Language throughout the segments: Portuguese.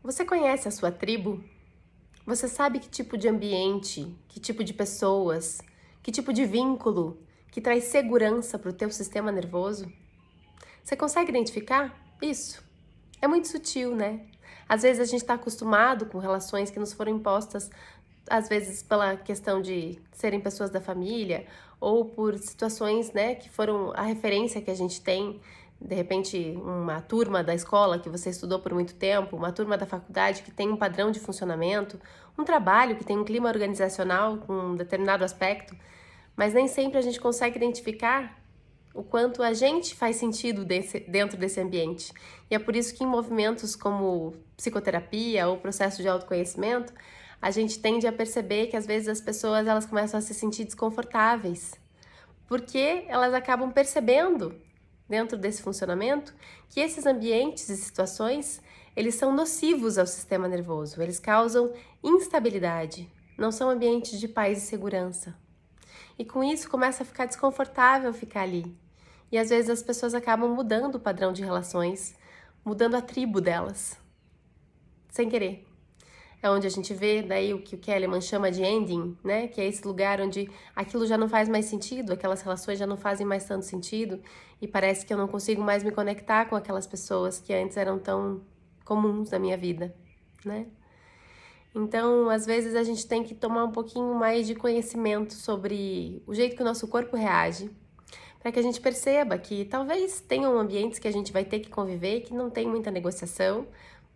Você conhece a sua tribo? Você sabe que tipo de ambiente, que tipo de pessoas, que tipo de vínculo que traz segurança para o teu sistema nervoso? Você consegue identificar isso? É muito sutil, né? Às vezes a gente está acostumado com relações que nos foram impostas, às vezes pela questão de serem pessoas da família ou por situações, né, que foram a referência que a gente tem. De repente, uma turma da escola que você estudou por muito tempo, uma turma da faculdade que tem um padrão de funcionamento, um trabalho que tem um clima organizacional com um determinado aspecto, mas nem sempre a gente consegue identificar o quanto a gente faz sentido dentro desse ambiente. E é por isso que em movimentos como psicoterapia ou processo de autoconhecimento, a gente tende a perceber que às vezes as pessoas elas começam a se sentir desconfortáveis, porque elas acabam percebendo dentro desse funcionamento que esses ambientes e situações eles são nocivos ao sistema nervoso, eles causam instabilidade, não são ambientes de paz e segurança. E com isso começa a ficar desconfortável ficar ali. E às vezes as pessoas acabam mudando o padrão de relações, mudando a tribo delas, sem querer. É onde a gente vê daí o que o Kahneman chama de ending, né? Que é esse lugar onde aquilo já não faz mais sentido, aquelas relações já não fazem mais tanto sentido e parece que eu não consigo mais me conectar com aquelas pessoas que antes eram tão comuns na minha vida, né? Então, às vezes a gente tem que tomar um pouquinho mais de conhecimento sobre o jeito que o nosso corpo reage, para que a gente perceba que talvez tenham ambientes que a gente vai ter que conviver que não tem muita negociação,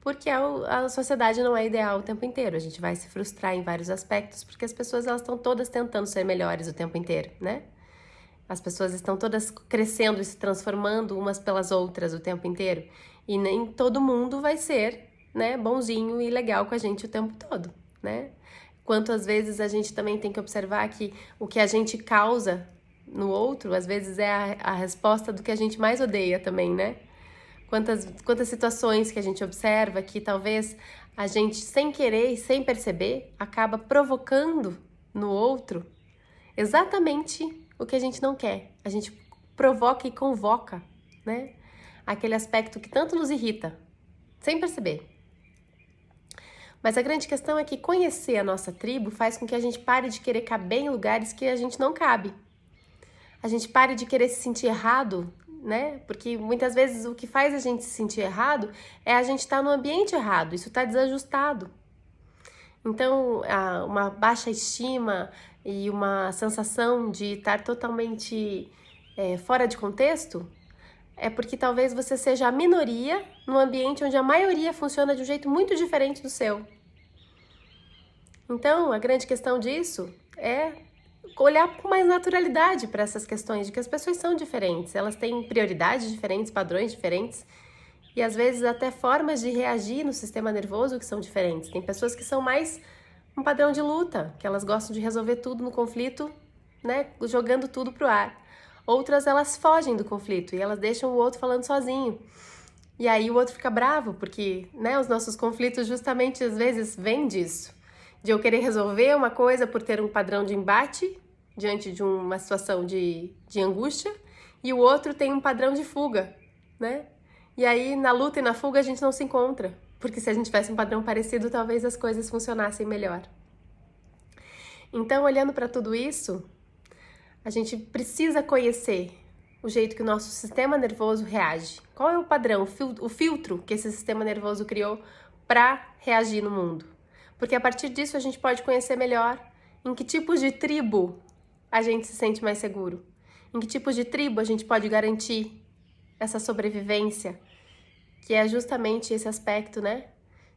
porque a sociedade não é ideal o tempo inteiro. A gente vai se frustrar em vários aspectos, porque as pessoas elas estão todas tentando ser melhores o tempo inteiro, né? As pessoas estão todas crescendo e se transformando umas pelas outras o tempo inteiro. E nem todo mundo vai ser, né, bonzinho e legal com a gente o tempo todo, né? Quantas vezes a gente também tem que observar que o que a gente causa no outro, às vezes é a resposta do que a gente mais odeia também, né? Quantas situações que a gente observa que talvez a gente, sem querer e sem perceber, acaba provocando no outro exatamente o que a gente não quer. A gente provoca e convoca, né? Aquele aspecto que tanto nos irrita, sem perceber. Mas a grande questão é que conhecer a nossa tribo faz com que a gente pare de querer caber em lugares que a gente não cabe. A gente pare de querer se sentir errado, né? Porque muitas vezes o que faz a gente se sentir errado é a gente estar no ambiente errado, isso está desajustado. Então, uma baixa estima e uma sensação de estar totalmente fora de contexto é porque talvez você seja a minoria num ambiente onde a maioria funciona de um jeito muito diferente do seu. Então, a grande questão disso é olhar com mais naturalidade para essas questões de que as pessoas são diferentes, elas têm prioridades diferentes, padrões diferentes e às vezes até formas de reagir no sistema nervoso que são diferentes. Tem pessoas que são mais um padrão de luta, que elas gostam de resolver tudo no conflito, né, jogando tudo pro ar. Outras elas fogem do conflito e elas deixam o outro falando sozinho. E aí o outro fica bravo, porque, né, os nossos conflitos justamente às vezes vêm disso. De eu querer resolver uma coisa por ter um padrão de embate diante de uma situação de angústia, e o outro tem um padrão de fuga, né? E aí, na luta e na fuga, a gente não se encontra, porque se a gente tivesse um padrão parecido, talvez as coisas funcionassem melhor. Então, olhando para tudo isso, a gente precisa conhecer o jeito que o nosso sistema nervoso reage. Qual é o padrão, o filtro que esse sistema nervoso criou para reagir no mundo? Porque a partir disso a gente pode conhecer melhor em que tipos de tribo a gente se sente mais seguro, em que tipos de tribo a gente pode garantir essa sobrevivência, que é justamente esse aspecto, né,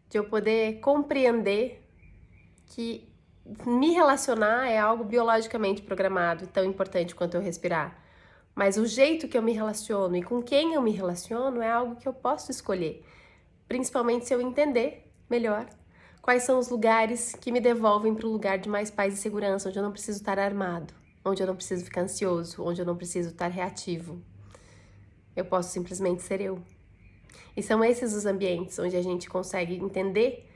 de eu poder compreender que me relacionar é algo biologicamente programado, tão importante quanto eu respirar. Mas o jeito que eu me relaciono e com quem eu me relaciono é algo que eu posso escolher, principalmente se eu entender melhor quais são os lugares que me devolvem para um lugar de mais paz e segurança, onde eu não preciso estar armado, onde eu não preciso ficar ansioso, onde eu não preciso estar reativo. Eu posso simplesmente ser eu. E são esses os ambientes onde a gente consegue entender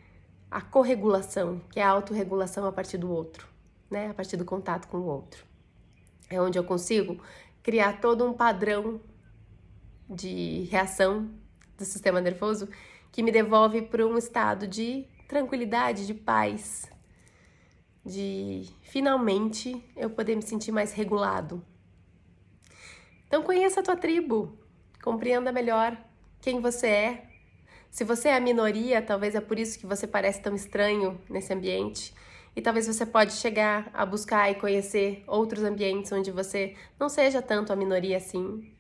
a corregulação, que é a autorregulação a partir do outro, né? A partir do contato com o outro. É onde eu consigo criar todo um padrão de reação do sistema nervoso que me devolve para um estado de tranquilidade, de paz, de finalmente eu poder me sentir mais regulado. Então conheça a tua tribo, compreenda melhor quem você é. Se você é a minoria, talvez é por isso que você parece tão estranho nesse ambiente. E talvez você pode chegar a buscar e conhecer outros ambientes onde você não seja tanto a minoria assim.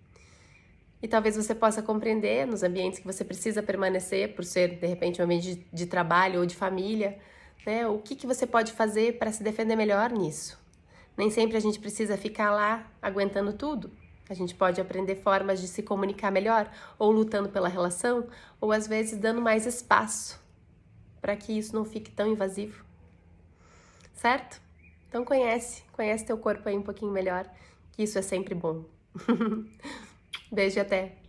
E talvez você possa compreender nos ambientes que você precisa permanecer, por ser, de repente, um ambiente de trabalho ou de família, né? O que você pode fazer para se defender melhor nisso. Nem sempre a gente precisa ficar lá aguentando tudo. A gente pode aprender formas de se comunicar melhor, ou lutando pela relação, ou às vezes dando mais espaço para que isso não fique tão invasivo. Certo? Então conhece teu corpo aí um pouquinho melhor, que isso é sempre bom. Beijo e até!